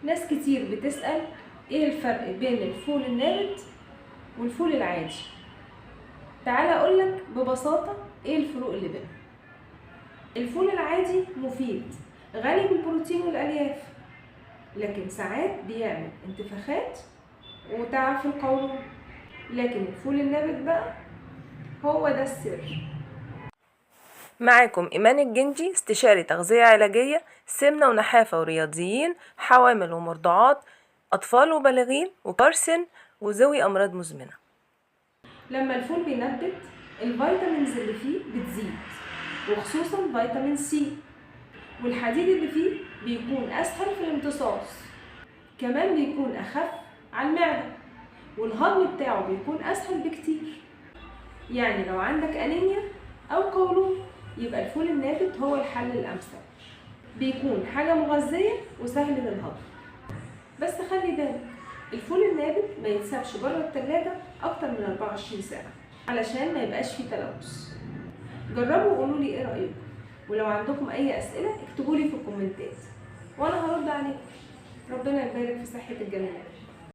ناس كتير بتسأل ايه الفرق بين الفول النابت والفول العادي. تعالى اقولك ببساطة ايه الفروق اللي بينهم. الفول العادي مفيد، غني بالبروتين والالياف، لكن ساعات بيعمل انتفاخات وتعب في القولون. لكن الفول النابت بقى هو ده السر. معاكم إيمان الجندي، استشاري تغذية علاجية، سمنة ونحافة ورياضيين، حوامل ومرضعات، أطفال وبالغين وبارسن وذوي أمراض مزمنة. لما الفول بينبت الفيتامينز اللي فيه بتزيد، وخصوصا فيتامين سي، والحديد اللي فيه بيكون أسهل في الامتصاص، كمان بيكون أخف على المعدة، والهضم بتاعه بيكون أسهل بكتير. يعني لو عندك أنيميا أو قولون يبقى الفول النابت هو الحل الأمثل. بيكون حاجة مغذية وسهل للهضم. بس خلي بالك الفول النابت ما يتسابش بره التلاجة أكتر من 24 ساعة علشان ما يبقاش فيه تلوث. جربوا وقولوا لي ايه رأيكم، ولو عندكم أي أسئلة اكتبوا لي في الكومنتات وأنا هرد عليكم. ربنا يبارك في صحة الجميع.